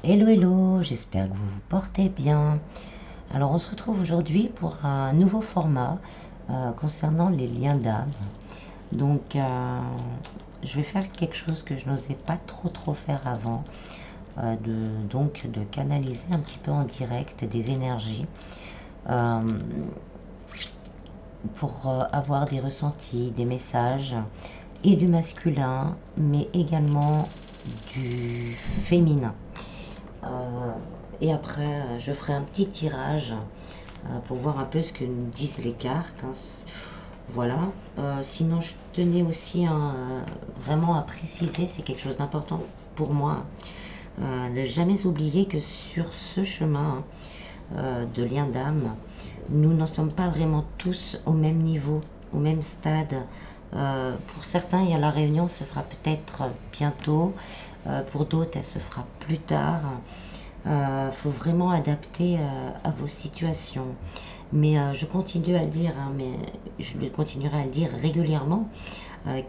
Hello hello, j'espère que vous vous portez bien. Alors on se retrouve aujourd'hui pour un nouveau format concernant les liens d'âme. Donc je vais faire quelque chose que je n'osais pas trop faire avant, donc de canaliser un petit peu en direct des énergies euh, pour avoir des ressentis, des messages et du masculin, mais également du féminin. Euh, et après, je ferai un petit tirage pour voir un peu ce que nous disent les cartes, hein. Voilà. Sinon, je tenais aussi vraiment à préciser, c'est quelque chose d'important pour moi, ne jamais oublier que sur ce chemin de lien d'âme, nous n'en sommes pas vraiment tous au même niveau, au même stade. Pour certains, la réunion se fera peut-être bientôt, pour d'autres, elle se fera plus tard. Faut vraiment adapter à vos situations. Mais je continue à le dire, hein, mais je continuerai à le dire régulièrement,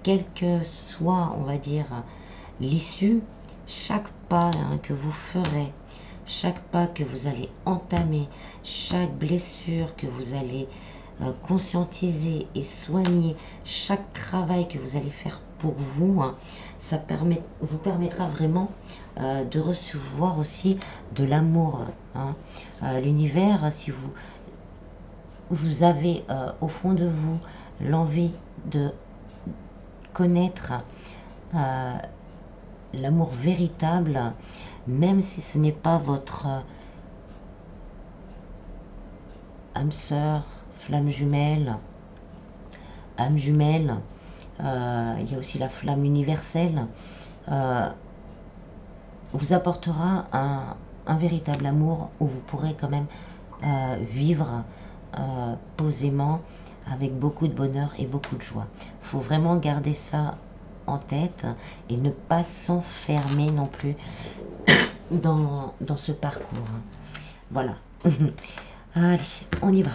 quelle que soit, on va dire, l'issue, chaque pas que vous ferez, chaque pas que vous allez entamer, chaque blessure que vous allez conscientiser et soigner, chaque travail que vous allez faire pour vous, hein, vous permettra vraiment de recevoir aussi de l'amour, hein. L'univers, si vous avez au fond de vous l'envie de connaître euh, l'amour véritable, même si ce n'est pas votre âme sœur, flamme jumelle, âme jumelle, il y a aussi la flamme universelle, euh, vous apportera un véritable amour où vous pourrez quand même vivre posément avec beaucoup de bonheur et beaucoup de joie. Il faut vraiment garder ça en tête et ne pas s'enfermer non plus dans ce parcours. Voilà. Allez, on y va.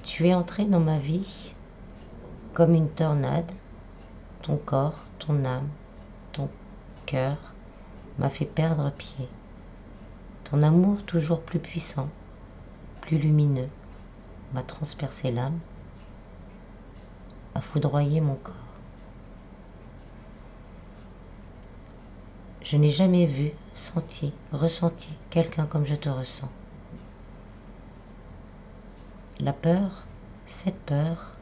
Tu es entré dans ma vie comme une tornade. Ton corps, ton âme, ton cœur m'a fait perdre pied. Ton amour toujours plus puissant, plus lumineux, m'a transpercé l'âme, a foudroyé mon corps. Je n'ai jamais vu, senti, ressenti quelqu'un comme je te ressens. La peur, cette peur,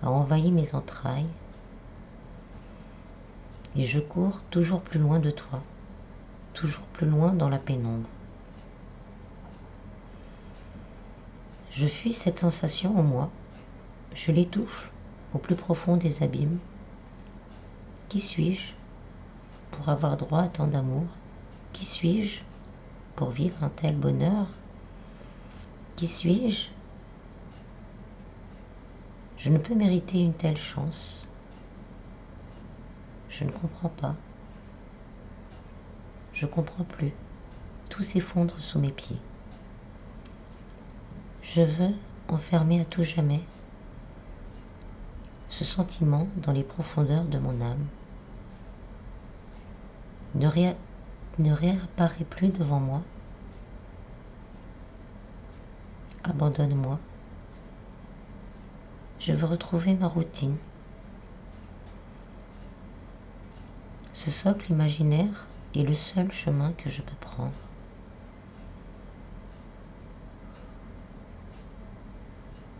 a envahi mes entrailles et je cours toujours plus loin de toi, toujours plus loin dans la pénombre. Je fuis cette sensation en moi, je l'étouffe au plus profond des abîmes. Qui suis-je pour avoir droit à tant d'amour? Qui suis-je pour vivre un tel bonheur? Qui suis-je? Je ne peux mériter une telle chance. Je ne comprends pas. Je comprends plus. Tout s'effondre sous mes pieds. Je veux enfermer à tout jamais ce sentiment dans les profondeurs de mon âme. Ne réapparaît plus devant moi. Abandonne-moi. Je veux retrouver ma routine. Ce socle imaginaire est le seul chemin que je peux prendre.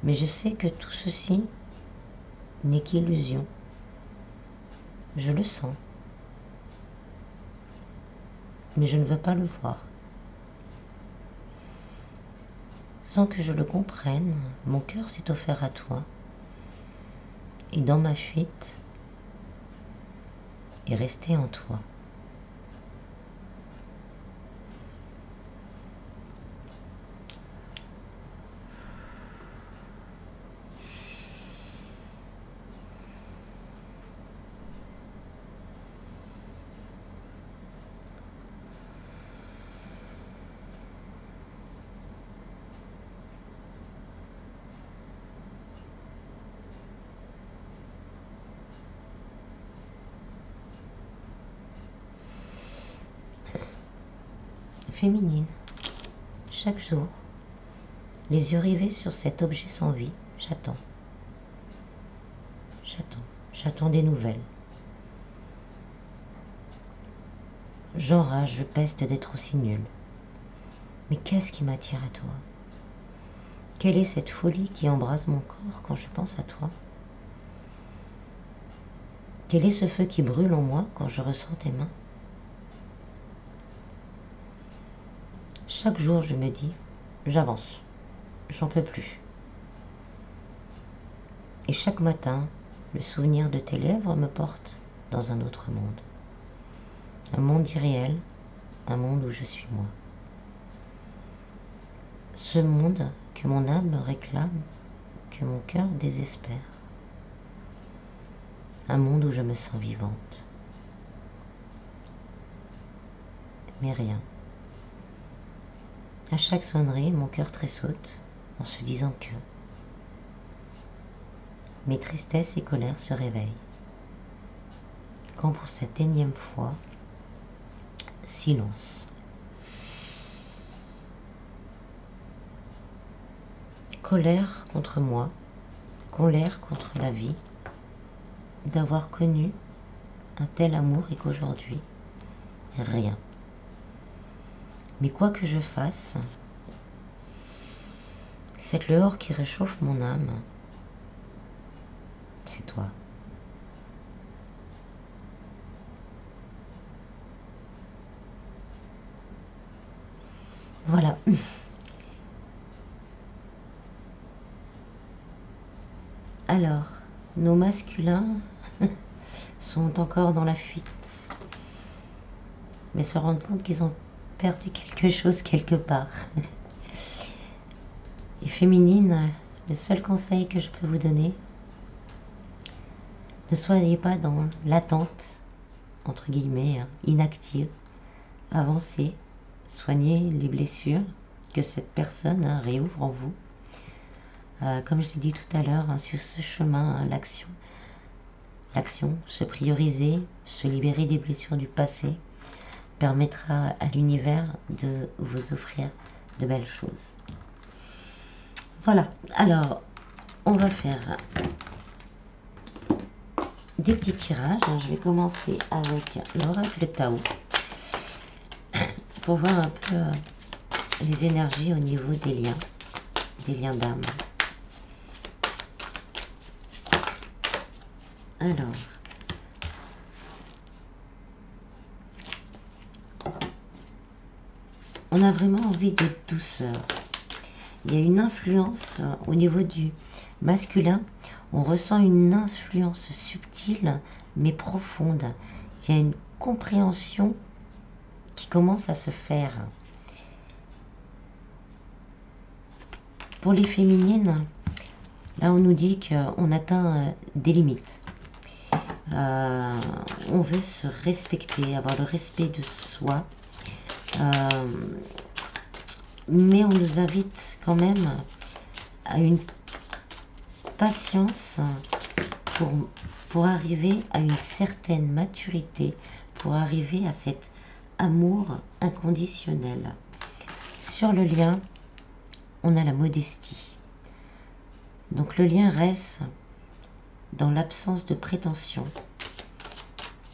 Mais je sais que tout ceci n'est qu'illusion. Je le sens. Mais je ne veux pas le voir. Sans que je le comprenne, mon cœur s'est offert à toi. Et dans ma fuite, est resté en toi. féminine. Chaque jour, les yeux rivés sur cet objet sans vie, j'attends. J'attends des nouvelles. J'enrage, je peste d'être aussi nulle. Mais qu'est-ce qui m'attire à toi? Quelle est cette folie qui embrase mon corps quand je pense à toi? Quel est ce feu qui brûle en moi quand je ressens tes mains? Chaque jour, je me dis, j'avance, j'en peux plus. Et chaque matin, le souvenir de tes lèvres me porte dans un autre monde. Un monde irréel, un monde où je suis moi. Ce monde que mon âme réclame, que mon cœur désespère. Un monde où je me sens vivante. Mais rien. À chaque sonnerie, mon cœur tressaute en se disant que mes tristesses et colères se réveillent. Quand pour cette énième fois, silence. Colère contre moi, colère contre la vie, d'avoir connu un tel amour et qu'aujourd'hui, rien. Mais quoi que je fasse, cette lueur qui réchauffe mon âme, c'est toi. Voilà. Alors, nos masculins sont encore dans la fuite, mais se rendent compte qu'ils ont perdu quelque chose quelque part. Et féminine, le seul conseil que je peux vous donner, ne soyez pas dans l'attente, entre guillemets, inactive. Avancez, soignez les blessures que cette personne réouvre en vous. Comme je l'ai dit tout à l'heure, sur ce chemin, l'action, se prioriser, se libérer des blessures du passé, permettra à l'univers de vous offrir de belles choses. Voilà, alors on va faire des petits tirages. Je vais commencer avec l'oracle Tao pour voir un peu les énergies au niveau des liens d'âme. Alors, on a vraiment envie de douceur. Il y a une influence au niveau du masculin. On ressent une influence subtile mais profonde. Il y a une compréhension qui commence à se faire. Pour les féminines, là on nous dit qu'on atteint des limites. On veut se respecter, avoir le respect de soi. Mais on nous invite quand même à une patience pour arriver à une certaine maturité, pour arriver à cet amour inconditionnel. Sur le lien, on a la modestie. Donc le lien reste dans l'absence de prétention,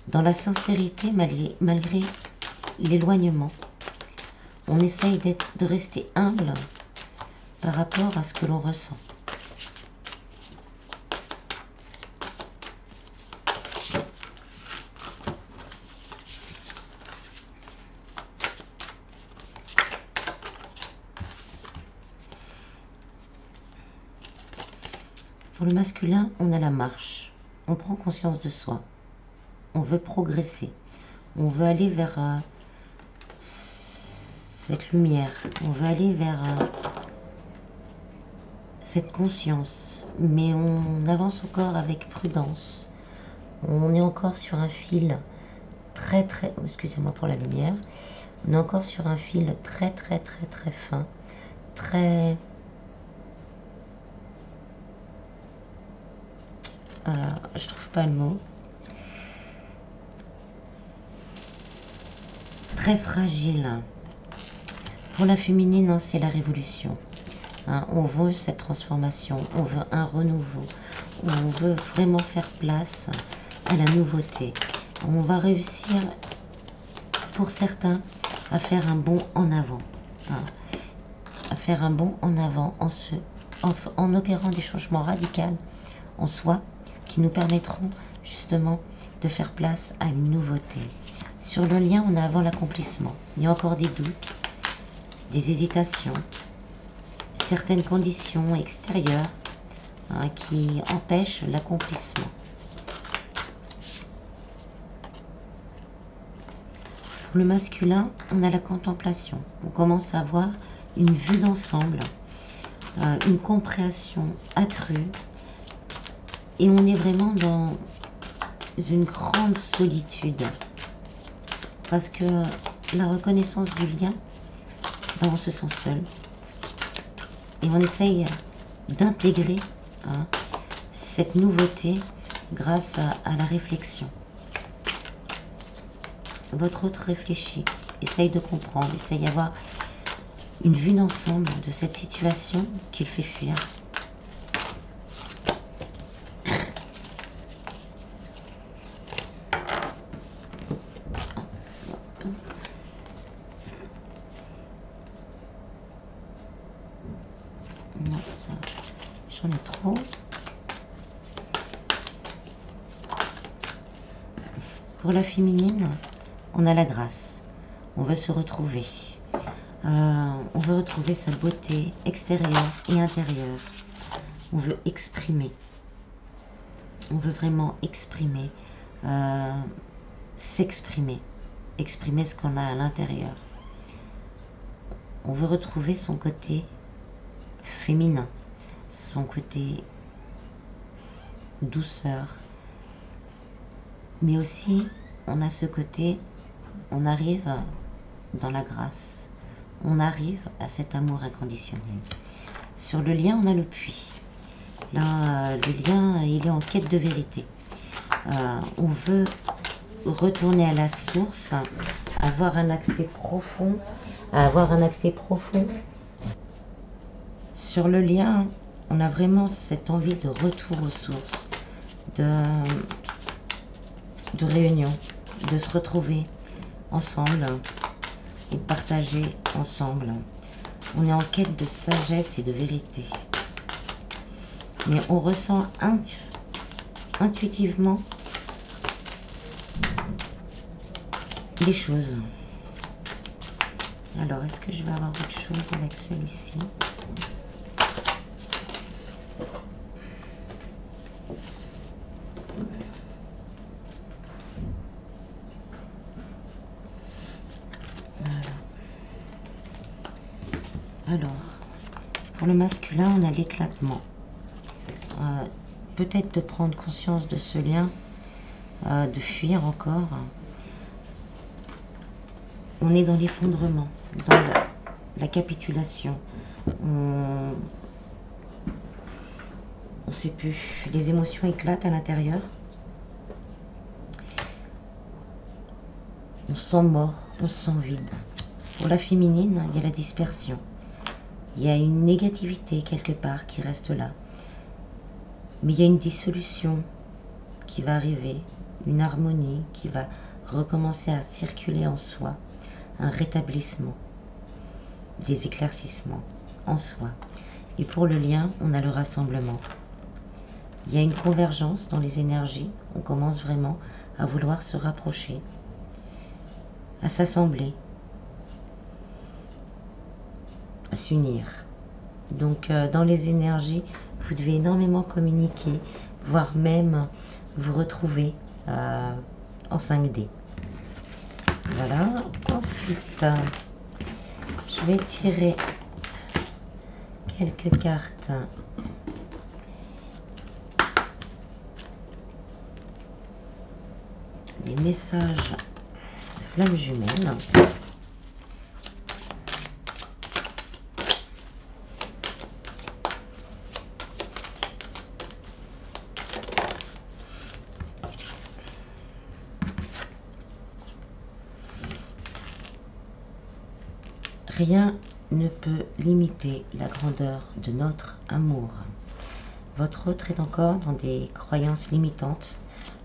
dans la sincérité malgré l'éloignement. On essaye de rester humble par rapport à ce que l'on ressent. Pour le masculin, on a la marche. On prend conscience de soi. On veut progresser. On veut aller vers cette lumière. On veut aller vers cette conscience. Mais on avance encore avec prudence. On est encore sur un fil très, excusez-moi pour la lumière. On est encore sur un fil très fin. Très... je trouve pas le mot. Très fragile. Pour la féminine, hein, c'est la révolution. Hein, on veut cette transformation, on veut un renouveau, on veut vraiment faire place à la nouveauté. On va réussir, pour certains, à faire un bond en avant. Hein, à faire un bond en avant en opérant des changements radicaux en soi qui nous permettront justement de faire place à une nouveauté. Sur le lien, on a avant l'accomplissement. Il y a encore des doutes, des hésitations, certaines conditions extérieures hein, qui empêchent l'accomplissement. Pour le masculin, on a la contemplation. On commence à avoir une vue d'ensemble, une compréhension accrue, et on est vraiment dans une grande solitude. Parce que la reconnaissance du lien, ben on se sent seul. Et on essaye d'intégrer hein, cette nouveauté grâce à la réflexion. Votre autre réfléchit, essaye de comprendre, essaye d'avoir une vue d'ensemble de cette situation qu'il fait fuir. Non, ça, j'en ai trop. Pour la féminine, on a la grâce. On veut se retrouver. On veut retrouver sa beauté extérieure et intérieure. On veut exprimer. On veut vraiment exprimer, s'exprimer. Exprimer ce qu'on a à l'intérieur. On veut retrouver son côté féminin, son côté douceur. Mais aussi, on a ce côté, on arrive dans la grâce. On arrive à cet amour inconditionnel. Sur le lien, on a le puits. Là, le lien, il est en quête de vérité. On veut retourner à la source, avoir un accès profond, Sur le lien, on a vraiment cette envie de retour aux sources, de réunion, de se retrouver ensemble et de partager ensemble. On est en quête de sagesse et de vérité. Mais on ressent intuitivement les choses. Alors, est-ce que je vais avoir autre chose avec celui-ci ? Alors, pour le masculin, on a l'éclatement. Peut-être de prendre conscience de ce lien, de fuir encore. On est dans l'effondrement, dans la capitulation. On ne sait plus. Les émotions éclatent à l'intérieur. On se sent mort, on se sent vide. Pour la féminine, il y a la dispersion. Il y a une négativité quelque part qui reste là. Mais il y a une dissolution qui va arriver, une harmonie qui va recommencer à circuler en soi, un rétablissement, des éclaircissements en soi. Et pour le lien, on a le rassemblement. Il y a une convergence dans les énergies, on commence vraiment à vouloir se rapprocher, à s'assembler, à s'unir. Donc dans les énergies, vous devez énormément communiquer, voire même vous retrouver en 5D. Voilà. Ensuite, je vais tirer quelques cartes. Des messages de flammes jumelles. Rien ne peut limiter la grandeur de notre amour. Votre autre est encore dans des croyances limitantes,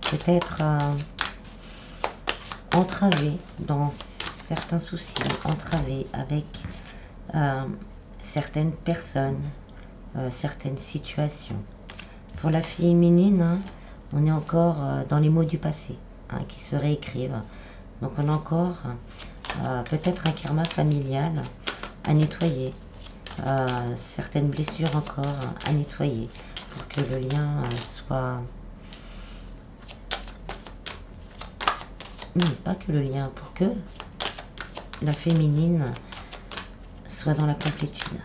peut-être entravé dans certains soucis, entravé avec certaines personnes, certaines situations. Pour la féminine, hein, on est encore dans les mots du passé hein, qui se réécrivent. Donc on a encore peut-être un karma familial à nettoyer, certaines blessures encore à nettoyer pour que le lien soit... Non, pas que le lien, pour que la féminine soit dans la complétude.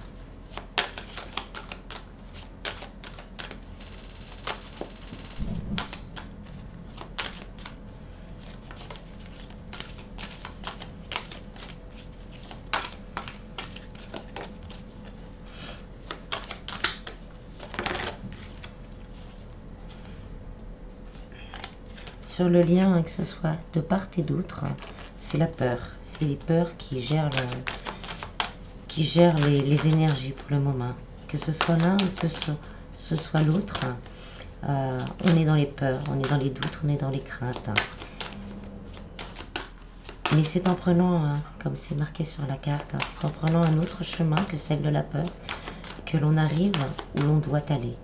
Sur le lien, que ce soit de part et d'autre, c'est la peur. C'est les peurs qui gèrent, les énergies pour le moment. Que ce soit l'un ou que ce soit l'autre, on est dans les peurs, on est dans les doutes, on est dans les craintes. Mais c'est en prenant, comme c'est marqué sur la carte, c'est en prenant un autre chemin que celle de la peur que l'on arrive où l'on doit aller.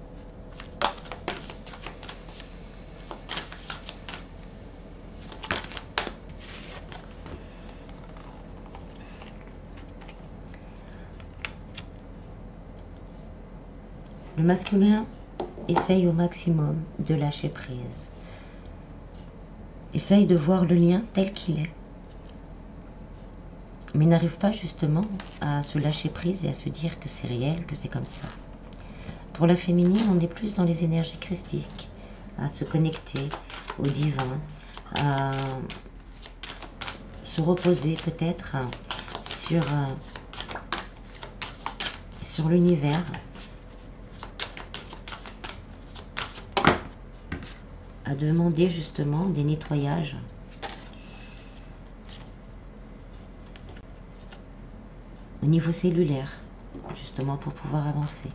Le masculin essaye au maximum de lâcher prise. Essaye de voir le lien tel qu'il est. Mais n'arrive pas justement à se lâcher prise et à se dire que c'est réel, que c'est comme ça. Pour la féminine, on est plus dans les énergies christiques, à se connecter au divin, à se reposer peut-être sur l'univers, à demander justement des nettoyages. Au niveau cellulaire, justement pour pouvoir avancer.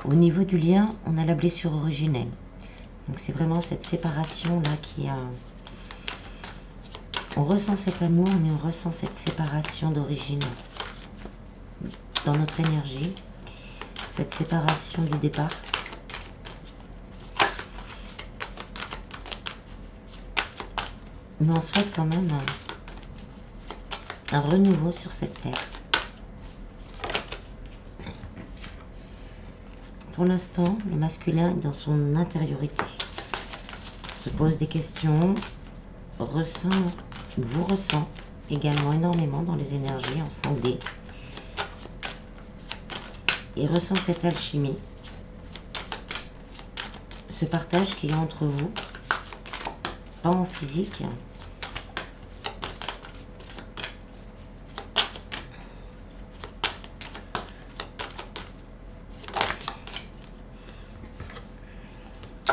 Au niveau du lien, on a la blessure originelle. Donc c'est vraiment cette séparation-là qui a... On ressent cet amour, mais on ressent cette séparation d'origine dans notre énergie. Cette séparation du départ. Mais on souhaite quand même un renouveau sur cette terre. Pour l'instant, le masculin est dans son intériorité. Se pose des questions, vous ressent également énormément dans les énergies en 5D. Et ressent cette alchimie. Ce partage qu'il y a entre vous, pas en physique,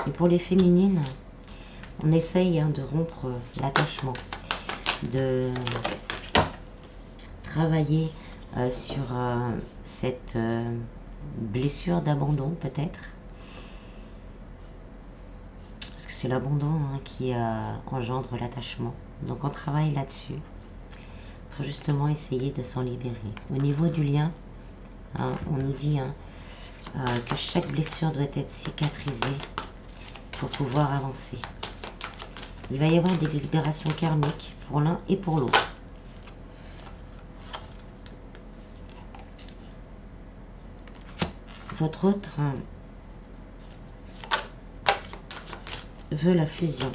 et pour les féminines, on essaye de rompre l'attachement, de travailler sur cette blessure d'abandon peut-être. Parce que c'est l'abandon qui engendre l'attachement. Donc on travaille là-dessus pour justement essayer de s'en libérer. Au niveau du lien, on nous dit que chaque blessure doit être cicatrisée pour pouvoir avancer. Il va y avoir des libérations karmiques pour l'un et pour l'autre. Votre autre veut la fusion.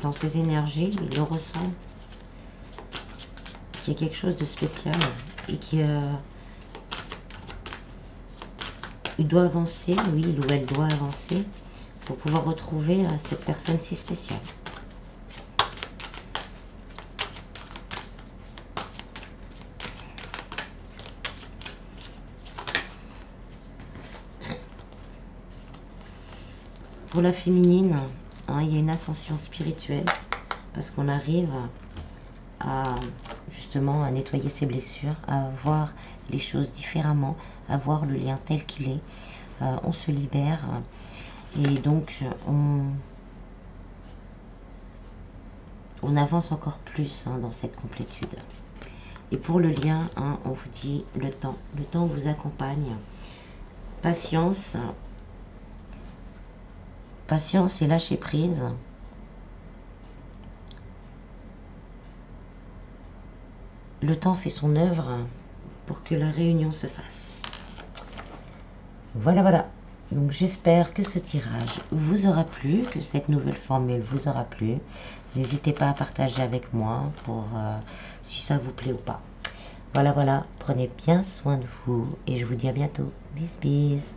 Dans ses énergies, il le ressent qu'il y a quelque chose de spécial et qu'il doit avancer, oui, il ou elle doit avancer pour pouvoir retrouver cette personne si spéciale. Pour la féminine, il y a une ascension spirituelle parce qu'on arrive à justement justement à nettoyer ses blessures, à voir les choses différemment, à voir le lien tel qu'il est. On se libère et donc on avance encore plus dans cette complétude. Et pour le lien, on vous dit le temps vous accompagne. Patience et lâcher prise. Le temps fait son œuvre pour que la réunion se fasse. Voilà. Donc j'espère que ce tirage vous aura plu, que cette nouvelle formule vous aura plu. N'hésitez pas à partager avec moi pour si ça vous plaît ou pas. Voilà. Prenez bien soin de vous et je vous dis à bientôt. Bis.